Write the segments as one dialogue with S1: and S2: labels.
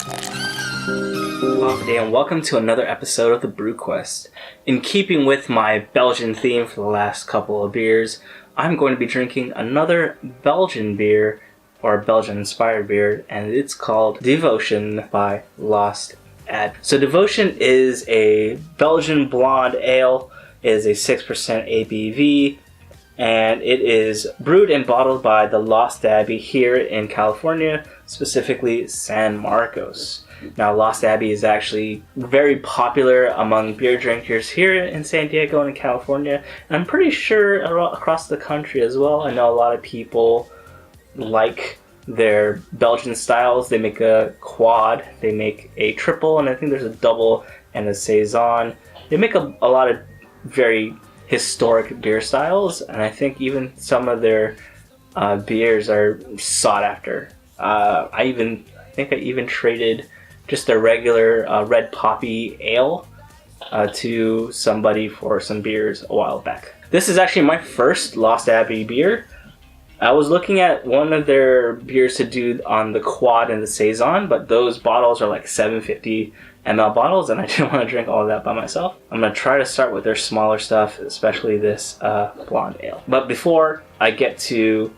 S1: Good day and welcome to another episode of the Brew Quest. In keeping with my Belgian theme for the last couple of beers, I'm going to be drinking another Belgian beer, or Belgian-inspired beer, and it's called Devotion by Lost Abbey. So Devotion is a Belgian blonde ale. It is a 6% ABV, and it is brewed and bottled by the Lost Abbey here in California, specifically San Marcos. Now, Lost Abbey is actually very popular among beer drinkers here in San Diego and in California, and I'm pretty sure across the country as well. I know a lot of people like their Belgian styles. They make a quad, they make a triple, and I think there's a double and a saison. They make a lot of very historic beer styles, and I think even some of their beers are sought after. I think I even traded just a regular red poppy ale to somebody for some beers a while back. This is actually my first Lost Abbey beer. I was looking at one of their beers to do on the quad and the saison, but those bottles are like 750 ml bottles, and I didn't want to drink all of that by myself. I'm going to try to start with their smaller stuff, especially this blonde ale. But before I get to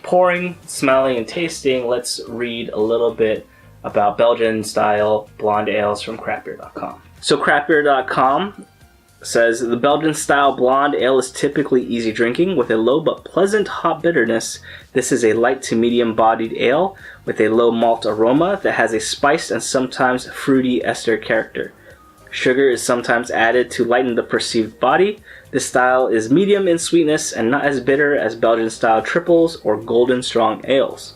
S1: pouring, smelling, and tasting, let's read a little bit about Belgian-style blonde ales from craftbeer.com. So craftbeer.com says, the Belgian-style blonde ale is typically easy drinking with a low but pleasant hop bitterness. This is a light to medium-bodied ale with a low malt aroma that has a spiced and sometimes fruity ester character. Sugar is sometimes added to lighten the perceived body. This style is medium in sweetness and not as bitter as Belgian-style triples or golden strong ales.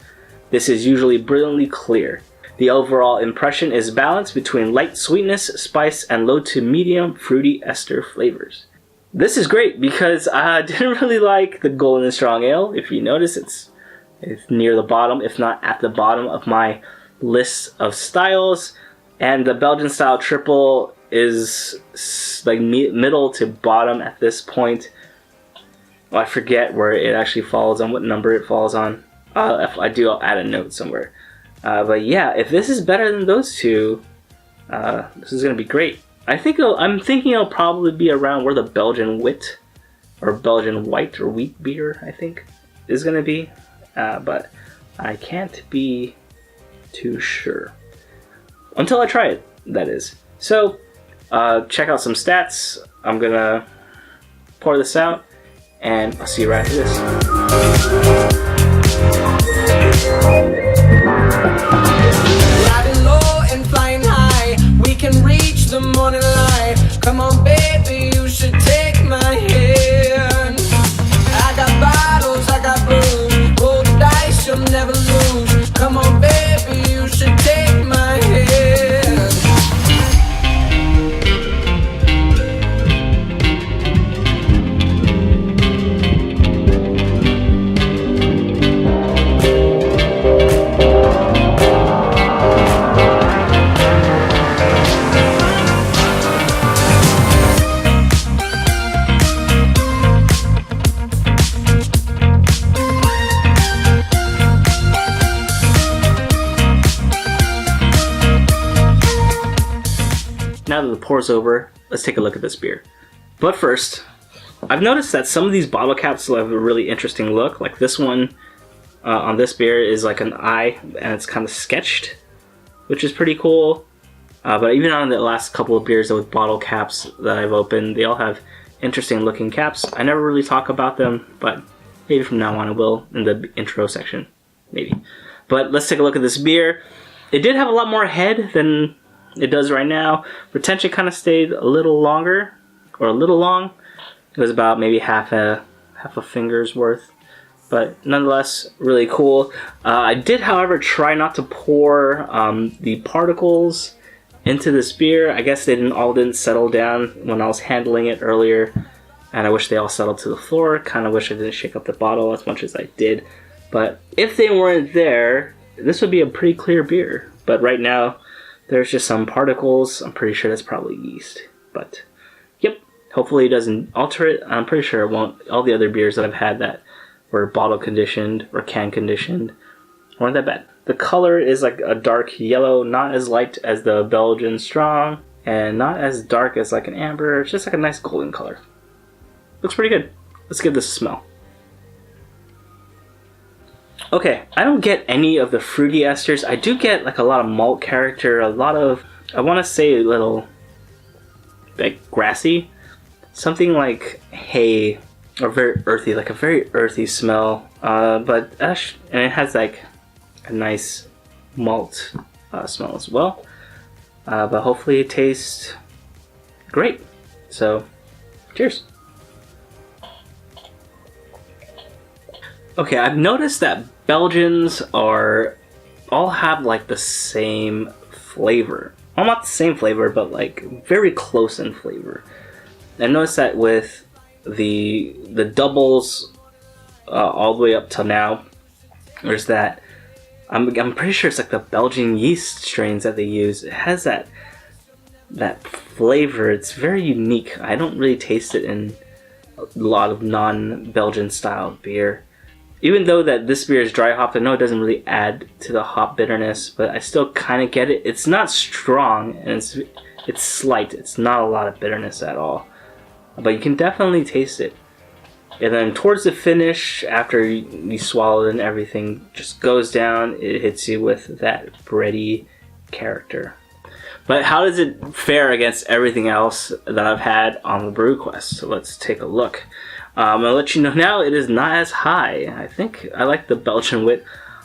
S1: This is usually brilliantly clear. The overall impression is balanced between light sweetness, spice, and low to medium fruity ester flavors. This is great because I didn't really like the Golden Strong Ale. If you notice, it's near the bottom, if not at the bottom of my list of styles. And the Belgian Style Triple is like middle to bottom at this point. Well, I forget where it actually falls on, what number it falls on. If I do, I'll add a note somewhere. But yeah, if this is better than those two, this is going to be great. I'm thinking it'll probably be around where the Belgian Wit, or Belgian White or Wheat beer, I think, is going to be. But I can't be too sure. Until I try it, that is. So, check out some stats. I'm going to pour this out, and I'll see you right after this.
S2: Riding low and flying high, we can reach the morning light. Come on, baby, you should take my hand. I got bottles, I got brews. Roll the dice, you'll never lose. Come on, baby, you should take my hand.
S1: Now that the pour's over, let's take a look at this beer. But first, I've noticed that some of these bottle caps have a really interesting look. Like this one on this beer is like an eye, and it's kind of sketched, which is pretty cool. But even on the last couple of beers with bottle caps that I've opened, they all have interesting looking caps. I never really talk about them, but maybe from now on I will in the intro section, maybe. But let's take a look at this beer. It did have a lot more head than it does right now. Retention kind of stayed a little longer, or a little long. It was about maybe half a finger's worth, but nonetheless really cool. I did, however, try not to pour the particles into this beer. I guess they all didn't settle down when I was handling it earlier, and I wish they all settled to the floor. Kind of wish I didn't shake up the bottle as much as I did, but if they weren't there, this would be a pretty clear beer. But right now there's just some particles. I'm pretty sure that's probably yeast, but yep, hopefully it doesn't alter it. I'm pretty sure it won't. All the other beers that I've had that were bottle conditioned or can conditioned weren't that bad. The color is like a dark yellow, not as light as the Belgian Strong, and not as dark as like an amber. It's just like a nice golden color. Looks pretty good. Let's give this a smell. Okay, I don't get any of the fruity esters. I do get like a lot of malt character, a lot of, I want to say a little like grassy, something like hay, or very earthy, like a very earthy smell. But and it has like a nice malt smell as well. But hopefully it tastes great. So, cheers. Okay, I've noticed that Belgians all have like the same flavor. Well, not the same flavor, but like very close in flavor. I noticed that with the doubles all the way up till now. There's that. I'm pretty sure it's like the Belgian yeast strains that they use. It has that flavor. It's very unique. I don't really taste it in a lot of non-Belgian style beer. Even though that this beer is dry hopped, I know it doesn't really add to the hop bitterness, but I still kind of get it. It's not strong, and it's slight. It's not a lot of bitterness at all, but you can definitely taste it. And then towards the finish, after you swallow it and everything just goes down, it hits you with that bready character. But how does it fare against everything else that I've had on the Brew Quest? So let's take a look. I'm going to let you know now it is not as high. I think I like the Belgian Wit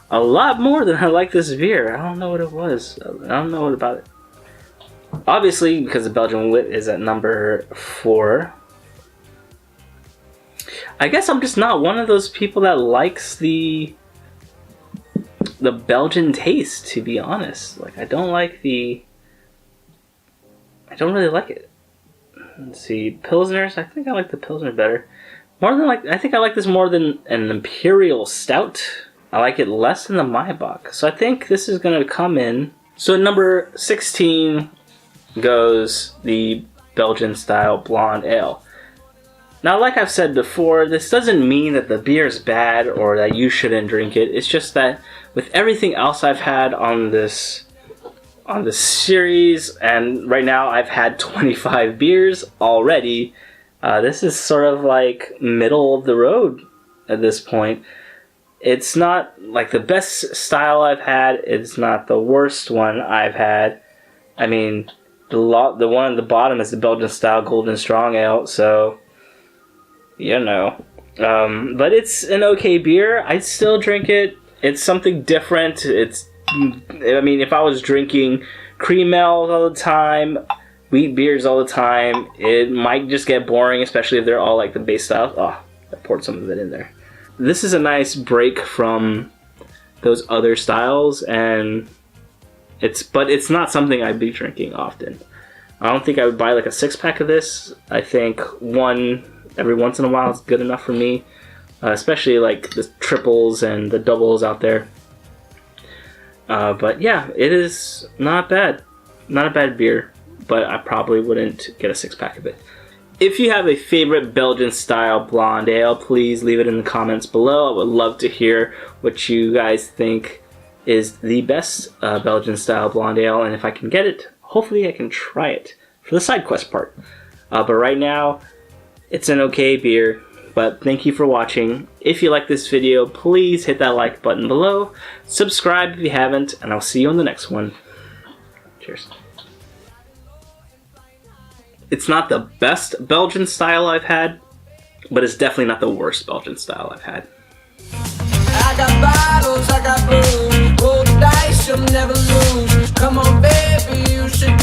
S1: a lot more than I like this beer. I don't know what it was. I don't know what about it. Obviously, because the Belgian Wit is at number 4. I guess I'm just not one of those people that likes the Belgian taste, to be honest. Like, I don't really like it. Let's see, Pilsners. I think I like the Pilsner better. I think I like this more than an Imperial Stout. I like it less than the Maibach. So I think this is going to come in. So at number 16 goes the Belgian-Style Blonde Ale. Now, like I've said before, this doesn't mean that the beer is bad or that you shouldn't drink it. It's just that with everything else I've had on this series, and right now I've had 25 beers already, this is sort of like middle of the road at this point. It's not like the best style I've had. It's not the worst one I've had. I mean, the one at the bottom is the Belgian-Style Golden Strong Ale, so you know. But it's an okay beer. I'd still drink it. It's something different. I mean, if I was drinking cream ales all the time, wheat beers all the time, it might just get boring, especially if they're all like the base styles. Oh, I poured some of it in there. This is a nice break from those other styles, and but it's not something I'd be drinking often. I don't think I would buy like a 6-pack of this. I think one every once in a while is good enough for me, especially like the triples and the doubles out there. But yeah, it is not bad. Not a bad beer, but I probably wouldn't get a 6-pack of it. If you have a favorite Belgian-Style Blonde Ale, please leave it in the comments below. I would love to hear what you guys think is the best Belgian-Style Blonde Ale, and if I can get it, hopefully I can try it for the side quest part. But right now, it's an okay beer. But thank you for watching. If you like this video, please hit that like button below. Subscribe if you haven't, and I'll see you on the next one. Cheers. It's not the best Belgian style I've had, but it's definitely not the worst Belgian style I've had.
S2: I got bottles, I got brews. Roll the dice, you'll never lose. Come on, baby, you should